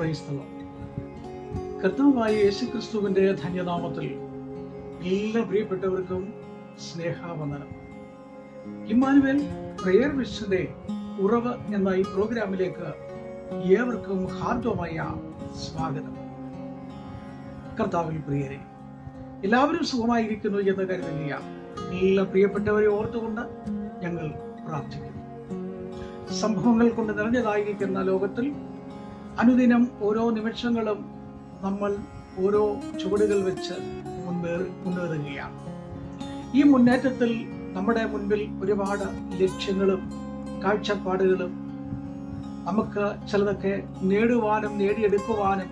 ക്രൈസ്തവം കർത്താവായ യേശുക്രിസ്തുവിന്റെ ധന്യനാമത്തിൽ എല്ലാ പ്രിയപ്പെട്ടവർക്കും സ്നേഹാവന്ദനം. ഇമ്മാനുവേൽ പ്രയർ വിഷന്റെ ഉറവ് എന്ന ഈ പ്രോഗ്രാമിലേക്ക് ഏവർക്കും ഹാർദവമായ സ്വാഗതം. കർത്താവിൽ പ്രിയരെ, എല്ലാവരും സുഖമായിരിക്കുന്നു എന്ന് കരുതുക. എല്ലാ പ്രിയപ്പെട്ടവരെ ഓർത്തുകൊണ്ട് ഞങ്ങൾ പ്രാർത്ഥിക്കുന്നു. സംഭവങ്ങൾ കൊണ്ട് നിറഞ്ഞതായിരിക്കുന്ന ലോകത്തിൽ അനുദിനം ഓരോ നിമിഷങ്ങളും നമ്മൾ ഓരോ ചുവടുകൾ വെച്ച് മുന്നേറുകയാണ്. ഈ മുന്നേറ്റത്തിൽ നമ്മുടെ മുൻപിൽ ഒരുപാട് ലക്ഷ്യങ്ങളും കാഴ്ചപ്പാടുകളും, നമുക്ക് ചിലതൊക്കെ നേടുവാനും നേടിയെടുക്കുവാനും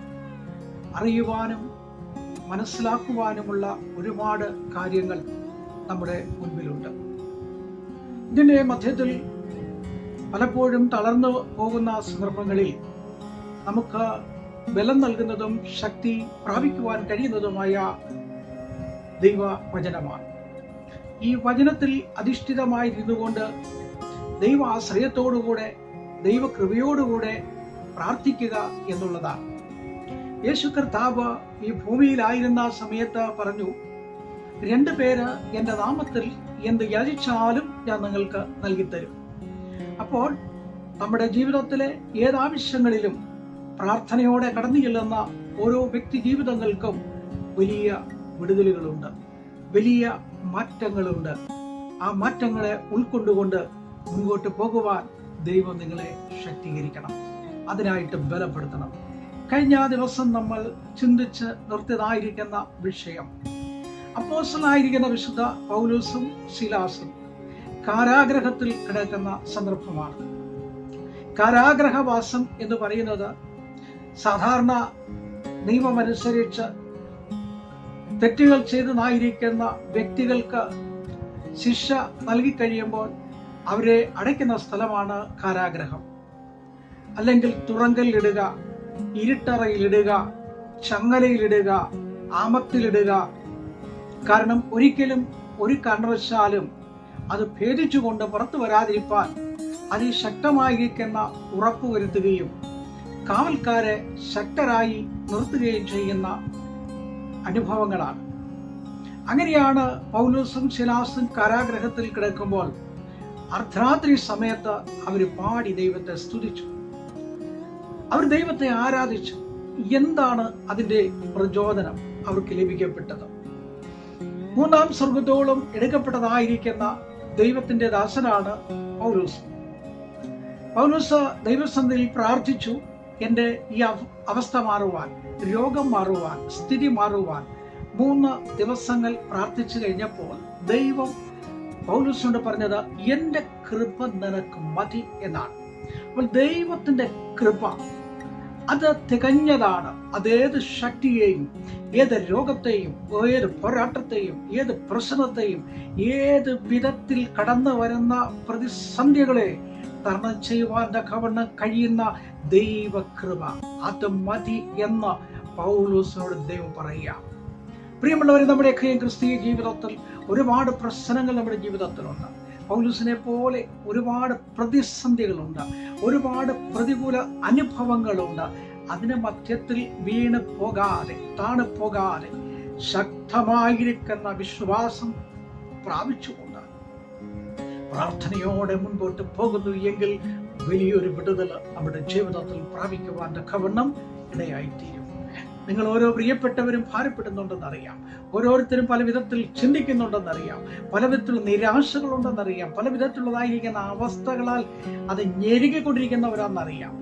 അറിയുവാനും മനസ്സിലാക്കുവാനുമുള്ള ഒരുപാട് കാര്യങ്ങൾ നമ്മുടെ മുൻപിലുണ്ട്. ഇതിന്റെ മധ്യത്തിൽ പലപ്പോഴും തളർന്നു പോകുന്ന സന്ദർഭങ്ങളിൽ നമുക്ക് ബലം നൽകുന്നതും ശക്തി പ്രാപിക്കുവാൻ കഴിയുന്നതുമായ ദൈവവചനമാണ്. ഈ വചനത്തിൽ അധിഷ്ഠിതമായിരുന്നുകൊണ്ട് ദൈവ ആശ്രയത്തോടുകൂടെ ദൈവകൃപയോടുകൂടെ പ്രാർത്ഥിക്കുക എന്നുള്ളതാണ്. യേശു കർത്താവ് ഈ ഭൂമിയിലായിരുന്ന സമയത്ത് പറഞ്ഞു, 2 പേര് എൻ്റെ നാമത്തിൽ എന്ത് യാചിച്ചാലും ഞാൻ നിങ്ങൾക്ക് നൽകിത്തരും. അപ്പോൾ നമ്മുടെ ജീവിതത്തിലെ ഏതാവശ്യങ്ങളിലും പ്രാർത്ഥനയോടെ കടന്നു ചെല്ലുന്ന ഓരോ വ്യക്തി ജീവിതങ്ങൾക്കും വലിയ വിടുതലുകളുണ്ട്, വലിയ മാറ്റങ്ങളുണ്ട്. ആ മാറ്റങ്ങളെ ഉൾക്കൊണ്ടുകൊണ്ട് മുൻപോട്ട് പോകുവാൻ ദൈവം നിങ്ങളെ ശക്തീകരിക്കണം, അതിനായിട്ട് ബലപ്പെടുത്തണം. കഴിഞ്ഞ ദിവസം നമ്മൾ ചിന്തിച്ച് നിർത്തിയതായിരിക്കുന്ന വിഷയം അപ്പോസ്തലനായിരിക്കുന്ന വിശുദ്ധ പൗലോസും ശീലാസും കാരാഗ്രഹത്തിൽ കിടക്കുന്ന സന്ദർഭമാണ്. കാരാഗ്രഹവാസം എന്ന് പറയുന്നത് സാധാരണ നിയമമനുസരിച്ച് തെറ്റുകൾ ചെയ്തതായിരിക്കുന്ന വ്യക്തികൾക്ക് ശിക്ഷ നൽകിക്കഴിയുമ്പോൾ അവരെ അടയ്ക്കുന്ന സ്ഥലമാണ് കാരാഗ്രഹം. അല്ലെങ്കിൽ തുറങ്കലിലിടുക, ഇരുട്ടറയിലിടുക, ചങ്ങലയിലിടുക, ആമത്തിലിടുക. കാരണം ഒരിക്കലും ഒരു കാരണവശാലും അത് ഭേദിച്ചുകൊണ്ട് പുറത്തു വരാതിരിക്കാൻ അതിശക്തമായിരിക്കുന്ന ഉറപ്പ് വരുത്തുകയും കാവൽക്കാരെ ശക്തരായി നിർത്തുകയും ചെയ്യുന്ന അനുഭവങ്ങളാണ്. അങ്ങനെയാണ് പൗലോസും ശീലാസും കാരാഗ്രഹത്തിൽ കിടക്കുമ്പോൾ അർദ്ധരാത്രി സമയത്ത് അവർ പാടി ദൈവത്തെ സ്തുതിച്ചു, അവർ ദൈവത്തെ ആരാധിച്ചു. എന്താണ് അതിന്റെ പ്രചോദനം അവർക്ക് ലഭിക്കപ്പെട്ടത്? 3-ാം സ്വർഗത്തോളം എടുക്കപ്പെട്ടതായിരിക്കുന്ന ദൈവത്തിന്റെ ദാസനാണ് പൗലോസ്. പൗലോസ് ദൈവസന്നിധിയിൽ പ്രാർത്ഥിച്ചു, എൻ്റെ ഈ അവസ്ഥ മാറുവാൻ, രോഗം മാറുവാൻ, സ്ഥിതി മാറുവാൻ 3 ദിവസങ്ങൾ പ്രാർത്ഥിച്ചു കഴിഞ്ഞപ്പോൾ ദൈവം പൗലോസിനോട് പറഞ്ഞത്, എൻ്റെ കൃപ നിനക്ക് മതി എന്നാണ്. അപ്പോൾ ദൈവത്തിന്റെ കൃപ അത് തികഞ്ഞതാണ്. അതേത് ശക്തിയെയും, ഏത് രോഗത്തെയും, ഏത് പോരാട്ടത്തെയും, ഏത് പ്രശ്നത്തെയും, ഏത് വിധത്തിൽ കടന്നു വരുന്ന പ്രതിസന്ധികളെ തരണം ചെയ്യുവാൻ തക്കവണ്ണം കഴിയുന്ന ദൈവകൃപ അത് മതി എന്ന് പൗലോസിനോട് ദൈവം പറയുക. പ്രിയമുള്ളവരെ, നമ്മുടെയൊക്കെ ക്രിസ്തീയ ജീവിതത്തിൽ ഒരുപാട് പ്രശ്നങ്ങൾ നമ്മുടെ ജീവിതത്തിലുണ്ട്. പൗലോസിനെ പോലെ ഒരുപാട് പ്രതിസന്ധികളുണ്ട്, ഒരുപാട് പ്രതികൂല അനുഭവങ്ങളുണ്ട്. അതിന് മധ്യത്തിൽ വീണ് പോകാതെ, താണു പോകാതെ ശക്തമായിരിക്കുന്ന വിശ്വാസം പ്രാപിച്ചുകൊണ്ട് പ്രാർത്ഥനയോടെ മുൻപോട്ട് പോകുന്നു എങ്കിൽ വലിയൊരു വിടുതൽ നമ്മുടെ ജീവിതത്തിൽ പ്രാപിക്കുവാൻ തക്കവണ്ണം ഇടയായിത്തീരും. നിങ്ങൾ ഓരോ പ്രിയപ്പെട്ടവരും ഭാരപ്പെടുന്നുണ്ടെന്നറിയാം, ഓരോരുത്തരും പല വിധത്തിൽ ചിന്തിക്കുന്നുണ്ടെന്നറിയാം, പല വിധത്തിലുള്ള നിരാശകളുണ്ടെന്നറിയാം, പല വിധത്തിലുള്ളതായിരിക്കുന്ന അവസ്ഥകളാൽ അത് ഞെരുകിക്കൊണ്ടിരിക്കുന്നവരാണെന്നറിയാം.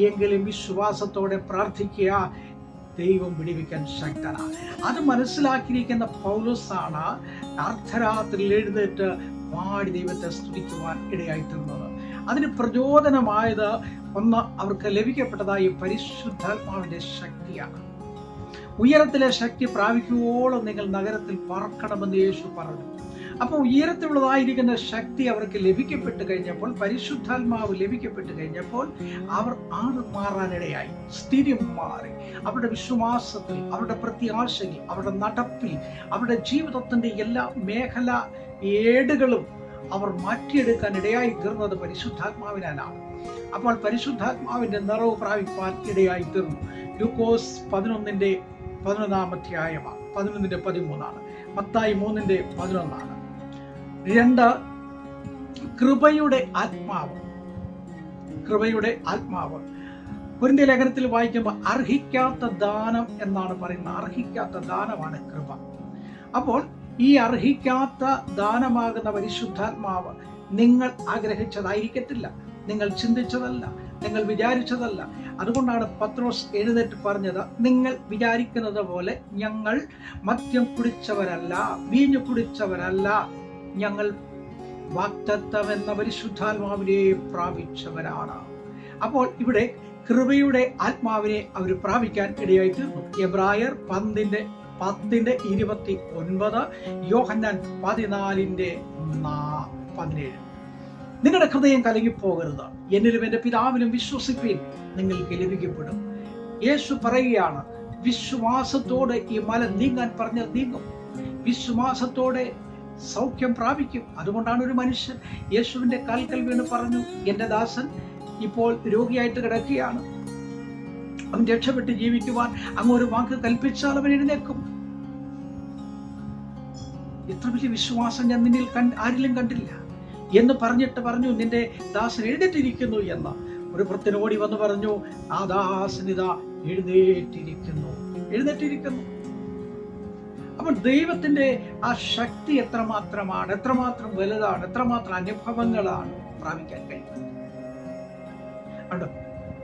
എങ്കിലും വിശ്വാസത്തോടെ പ്രാർത്ഥിക്കുക, ദൈവം വിടിവിക്കാൻ ശക്തനാണ്. അത് മനസ്സിലാക്കിയിരിക്കുന്ന പൗലോസാണ് അർദ്ധരാത്രിയിൽ എഴുന്നേറ്റ് പാടി ദൈവത്തെ സ്തുതിക്കുവാൻ ഇടയായിത്തീർന്നത്. അതിന് പ്രചോദനമായത് ഒന്ന്, അവർക്ക് ലഭിക്കപ്പെട്ടതായി പരിശുദ്ധാത്മാവിന്റെ ശക്തിയാണ്. ഉയരത്തിലെ ശക്തി പ്രാപിക്കുവോളം നിങ്ങൾ നഗരത്തിൽ പറക്കണമെന്ന് യേശു പറഞ്ഞു. അപ്പോൾ ഉയരത്തിലുള്ളതായിരിക്കുന്ന ശക്തി അവർക്ക് ലഭിക്കപ്പെട്ട് കഴിഞ്ഞപ്പോൾ, പരിശുദ്ധാത്മാവ് ലഭിക്കപ്പെട്ട് കഴിഞ്ഞപ്പോൾ അവർ മാറാനിടയായി, സ്ഥിതി മാറി. അവരുടെ വിശ്വാസത്തിൽ, അവരുടെ പ്രത്യാശയിൽ, അവരുടെ നടപ്പിൽ, അവരുടെ ജീവിതത്തിന്റെ എല്ലാ മേഖല ഏടുകളും അവർ മാറ്റിയെടുക്കാൻ ഇടയായി തീർന്നത് പരിശുദ്ധാത്മാവിനാലാണ്. അപ്പോൾ പരിശുദ്ധാത്മാവിന്റെ നിറവ് പ്രാപിപ്പാൻ ഇടയായി തീർന്നു. ലൂക്കോസ് 11:13 മത്തായി 3:11. 2, കൃപയുടെ ആത്മാവ്. കൊരിന്ത്യ ലേഖനത്തിൽ വായിക്കുമ്പോൾ അർഹിക്കാത്ത ദാനം എന്നാണ് പറയുന്നത്. അർഹിക്കാത്ത ദാനമാണ് കൃപ. അപ്പോൾ ഈ അർഹിക്കാത്ത ദാനമാകുന്ന പരിശുദ്ധാത്മാവ് നിങ്ങൾ ആഗ്രഹിച്ചതായിരിക്കത്തില്ല, നിങ്ങൾ ചിന്തിച്ചതല്ല, നിങ്ങൾ വിചാരിച്ചതല്ല. അതുകൊണ്ടാണ് പത്രോസ് എഴുന്നേറ്റ് പറഞ്ഞത്, നിങ്ങൾ വിചാരിക്കുന്നത് പോലെ ഞങ്ങൾ മദ്യം കുടിച്ചവരല്ല, വീഞ്ഞു കുടിച്ചവരല്ല, ഞങ്ങൾ വാഗ്ദത്തം എന്ന പരിശുദ്ധാത്മാവിനെ പ്രാപിച്ചവരാണ്. അപ്പോൾ ഇവിടെ കൃപയുടെ ആത്മാവിനെ അവർ പ്രാപിക്കാൻ ഇടയായി തീർന്നു. എബ്രായർ 10:29, യോഹന്നാൻ 14:17. നിങ്ങളുടെ ഹൃദയം കലങ്ങിപ്പോകരുത്, എന്നിലും എൻ്റെ പിതാവിലും വിശ്വസിപ്പീൻ, നിങ്ങൾക്ക് ലഭിക്കപ്പെടും. യേശു പറയുകയാണ്, വിശ്വാസത്തോടെ ഈ മല നീങ്ങാൻ പറഞ്ഞാൽ നീങ്ങും, വിശ്വാസത്തോടെ സൗഖ്യം പ്രാപിക്കും. അതുകൊണ്ടാണ് ഒരു മനുഷ്യൻ യേശുവിന്റെ കാൽക്കൽ വീണ് പറഞ്ഞു, എൻ്റെ ദാസൻ ഇപ്പോൾ രോഗിയായിട്ട് കിടക്കുകയാണ്, അവൻ രക്ഷപ്പെട്ട് ജീവിക്കുവാൻ അങ്ങ് ഒരു വാക്ക് കൽപ്പിച്ചാൽ അവൻ എഴുന്നേക്കും. ഇത്ര വലിയ വിശ്വാസം ഞാൻ നിന്നിൽ ആരിലും കണ്ടില്ല എന്ന് പറഞ്ഞിട്ട് പറഞ്ഞു, നിന്റെ ദാസൻ എഴുന്നേറ്റിരിക്കുന്നു എന്ന്. ഒരു ഭൃത്യൻ ഓടി വന്ന് പറഞ്ഞു, ആ ദാസനിത എഴുന്നേറ്റിരിക്കുന്നു. അപ്പോൾ ദൈവത്തിന്റെ ആ ശക്തി എത്രമാത്രമാണ്, എത്രമാത്രം വലുതാണ്, എത്രമാത്രം അനുഭവങ്ങളാണ് പ്രാപിക്കാൻ കഴിയുന്നത്.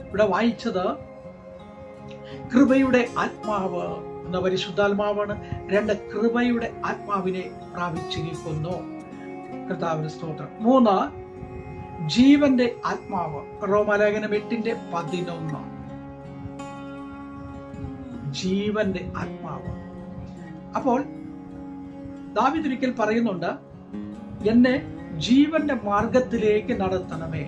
ഇവിടെ വായിച്ചത് കൃപയുടെ ആത്മാവ് എന്ന പരിശുദ്ധാത്മാവാണ്. 2, കൃപയുടെ ആത്മാവിനെ പ്രാപിച്ചിരിക്കുന്നു. കർത്താവിന്റെ സ്തോത്രം. 3, ജീവന്റെ ആത്മാവ്. റോമാലേഖനം 8:11. ജീവന്റെ ആത്മാവ്. അപ്പോൾ ദാവീദ് ഒരിക്കൽ പറയുന്നുണ്ട്, എന്നെ ജീവന്റെ മാർഗത്തിലേക്ക് നടത്തണമേ.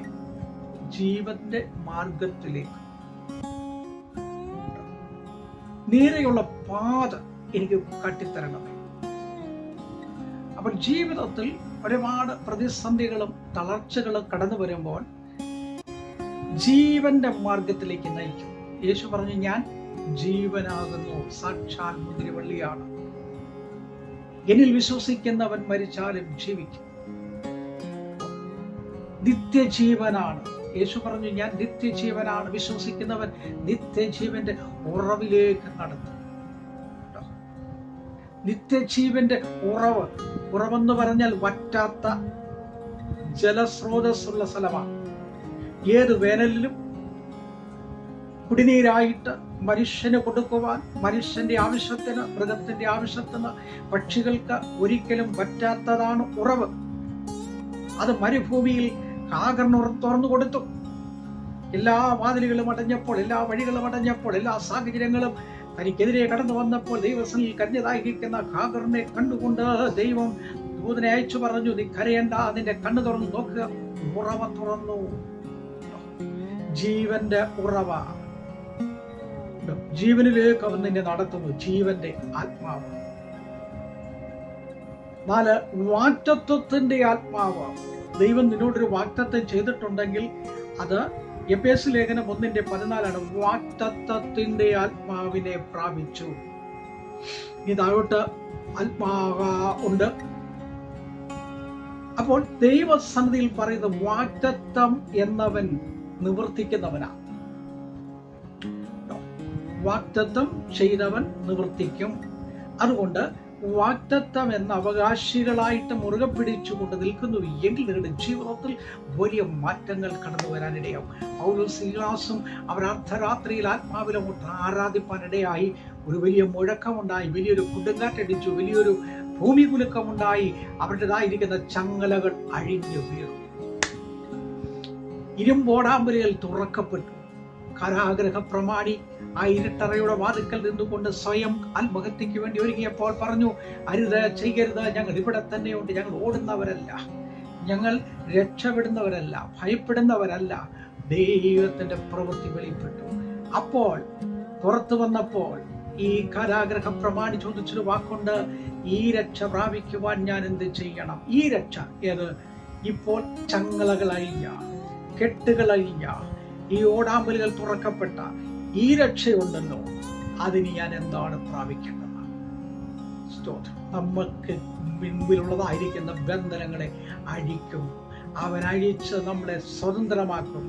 ജീവന്റെ മാർഗത്തിലേക്ക്, നേരെയുള്ള പാത എനിക്ക് കാട്ടിത്തരണമേ. അപ്പോൾ ജീവിതത്തിൽ ഒരുപാട് പ്രതിസന്ധികളും തളർച്ചകളും കടന്നു വരുമ്പോൾ ജീവന്റെ മാർഗത്തിലേക്ക് നയിക്കും. യേശു പറഞ്ഞു, ഞാൻ ജീവനാകുന്നു, സാക്ഷാൽ മുന്തിരിവള്ളിയാണ്, എന്നിൽ വിശ്വസിക്കുന്നവൻ മരിച്ചാലും ജീവിക്കും. നിത്യജീവനാണ്. യേശു പറഞ്ഞു, ഞാൻ നിത്യജീവനാണ്, വിശ്വസിക്കുന്നവൻ നിത്യജീവന്റെ ഉറവിലേക്ക് നടത്തും. നിത്യജീവന്റെ ഉറവെന്ന് പറഞ്ഞാൽ വറ്റാത്ത ജലസ്രോതസ്സുള്ള സ്ഥലമാണ്. ഏത് വേനലിലും കുടിനീരായിട്ട് മനുഷ്യന് കൊടുക്കുവാൻ, മനുഷ്യന്റെ ആവശ്യത്തിന്, മൃഗത്തിന്റെ ആവശ്യത്തിന്, പക്ഷികൾക്ക് ഒരിക്കലും പറ്റാത്തതാണ് ഉറവ്. അത് മരുഭൂമിയിൽ ഹാഗറിന് തുറന്നു കൊടുത്തു. എല്ലാ വാതിലുകളും അടഞ്ഞപ്പോൾ, എല്ലാ വഴികളും അടഞ്ഞപ്പോൾ, എല്ലാ സാഹചര്യങ്ങളും തനിക്കെതിരെ കടന്നു വന്നപ്പോൾ ദൈവസനിൽ കരഞ്ഞതായിരിക്കുന്ന ഹാഗറിനെ കണ്ടുകൊണ്ട് ദൈവം ദൂതനെ അയച്ചു പറഞ്ഞു, നീ കരയണ്ട, നിന്റെ കണ്ണു തുറന്നു നോക്കുക. ഉറവ തുറന്നു. ജീവന്റെ ഉറവ, ജീവനിലേക്ക് അവൻ നിന്നെ നടത്തുന്നു. ജീവന്റെ ആത്മാവ്. 4, വാഗ്ദത്തത്തിന്റെ ആത്മാവ്. ദൈവം നിന്നോടൊരു വാഗ്ദത്തം ചെയ്തിട്ടുണ്ടെങ്കിൽ അത് എഫേസ്യ ലേഖനം 1:14 വാഗ്ദത്തത്തിന്റെ ആത്മാവിനെ പ്രാപിച്ചു. ഇതായിട്ട് ആത്മാവ് ഉണ്ട്. അപ്പോൾ ദൈവസന്നിധിയിൽ പറയുന്ന വാഗ്ദത്തം എന്നവൻ നിവർത്തിക്കുന്നവനാണ്. വാഗ്ദത്തം ചെയ്തവൻ നിവർത്തിക്കും. അതുകൊണ്ട് വാഗ്ദത്തം എന്ന അവകാശികളായിട്ട് മുറുകെ പിടിച്ചുകൊണ്ട് നിൽക്കുന്നു എങ്കിൽ നിങ്ങളുടെ ജീവിതത്തിൽ വലിയ മാറ്റങ്ങൾ കടന്നു വരാനിടയാവും. പൗലോസും സീലാസും അവർ അർദ്ധരാത്രിയിൽ ആത്മാവിലെ ആരാധിപ്പാനിടയായി. ഒരു വലിയ മുഴക്കമുണ്ടായി, വലിയൊരു കൊടുങ്കാറ്റടിച്ചു, വലിയൊരു ഭൂമി കുലുക്കമുണ്ടായി. അവരുടേതായിരിക്കുന്ന ചങ്ങലകൾ അഴിഞ്ഞു വീണു, ഇരുമ്പോടാമ്പലുകൾ തുറക്കപ്പെട്ടു. കാരാഗ്രഹ പ്രമാണി ആ ഇരുട്ടറയുടെ വാതിക്കൽ നിന്നുകൊണ്ട് സ്വയം ആത്മഹത്യക്ക് വേണ്ടി ഒരുങ്ങിയപ്പോൾ പറഞ്ഞു, അരുത്, ചെയ്യരുത്, ഞങ്ങൾ ഇവിടെ തന്നെയുണ്ട്, ഞങ്ങൾ ഓടുന്നവരല്ല, ഞങ്ങൾ രക്ഷപ്പെടുന്നവരല്ല, ഭയപ്പെടുന്നവരല്ല. ദൈവത്തിന്റെ പ്രവൃത്തി വെളിപ്പെട്ടു. അപ്പോൾ പുറത്തു വന്നപ്പോൾ ഈ കാരാഗ്രഹ പ്രമാണി ചോദിച്ചൊരു വാക്കുണ്ട്, ഈ രക്ഷ പ്രാപിക്കുവാൻ ഞാൻ എന്ത് ചെയ്യണം? ഈ രക്ഷ ഏത്? ഇപ്പോൾ ചങ്ങലകൾ അഴിഞ്ഞ, കെട്ടുകൾ അഴിഞ്ഞ, ഈ ഓടാമ്പലുകൾ തുറക്കപ്പെട്ട ഈ രക്ഷയുണ്ടല്ലോ, അതിന് ഞാൻ എന്താണ് പ്രാപിക്കേണ്ടത്? നമുക്ക് മുൻപിലുള്ളതായിരിക്കുന്ന ബന്ധനങ്ങളെ അഴിക്കും. അവൻ അഴിച്ച് നമ്മളെ സ്വതന്ത്രമാക്കും.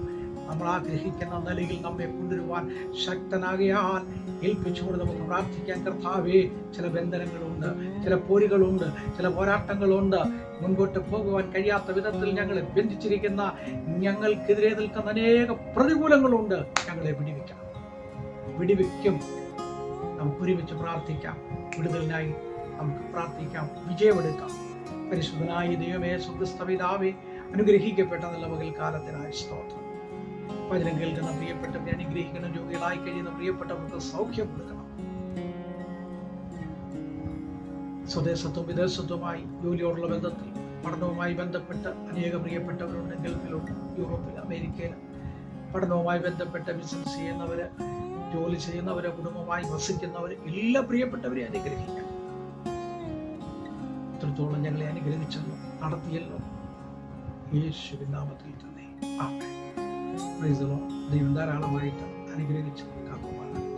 നമ്മൾ ആഗ്രഹിക്കുന്ന നിലയിൽ നമ്മെ കൊണ്ടുവരുവാൻ ശക്തനാകയാൽ ഏൽപ്പിച്ചുകൊണ്ട് നമുക്ക് പ്രാർത്ഥിക്കാൻ. കർത്താവേ, ചില ബന്ധനങ്ങളുണ്ട്, ചില പോരുകളുണ്ട്, ചില പോരാട്ടങ്ങളുണ്ട്, മുൻപോട്ട് പോകുവാൻ കഴിയാത്ത വിധത്തിൽ ഞങ്ങളെ ബന്ധിച്ചിരിക്കുന്ന, ഞങ്ങൾക്കെതിരെ നിൽക്കുന്ന അനേക പ്രതികൂലങ്ങളുണ്ട്. ഞങ്ങളെ വിടിവിക്കും. നമുക്ക് ഒരുമിച്ച് പ്രാർത്ഥിക്കാം. വിടുതലിനായി നമുക്ക് പ്രാർത്ഥിക്കാം. വിജയമെടുക്കാം. പരിശുദ്ധനായ ദൈവമേ, സ്വർഗ്ഗസ്ഥ പിതാവേ, അനുഗ്രഹിക്കപ്പെട്ട നല്ല പകൽക്കാലത്തിനായി സ്തോത്രം. വചനം കേൾക്കുന്ന പ്രിയപ്പെട്ടവരെ അനുഗ്രഹിക്കണം. രോഗികളായി കഴിയുന്ന പ്രിയപ്പെട്ടവർക്ക് സൗഖ്യം കൊടുക്കണം. സ്വദേശത്തും വിദേശത്തുമായി ജോലിയോടുള്ള ബന്ധത്തിൽ പഠനവുമായി ബന്ധപ്പെട്ട് അനേക പ്രിയപ്പെട്ടവരുണ്ട്. ഗൾഫിലുണ്ട്, യൂറോപ്പിൽ, അമേരിക്കയിൽ പഠനവുമായി ബന്ധപ്പെട്ട് ബിസിനസ് ചെയ്യുന്നവര്, ജോലി ചെയ്യുന്നവര്, കുടുംബമായി വസിക്കുന്നവര്, എല്ലാ പ്രിയപ്പെട്ടവരെ അനുഗ്രഹിക്കണം. ഇത്രത്തോളം ഞങ്ങളെ അനുഗ്രഹിച്ചല്ലോ, നടത്തിയല്ലോ, യേശുവിൻ നാമത്തിൽ തന്നെ ആമേൻ. Praise the Lord. ദൈവം ധാരാളമായിട്ട് അനുഗ്രഹിച്ച് കാക്കുവാനാണ്.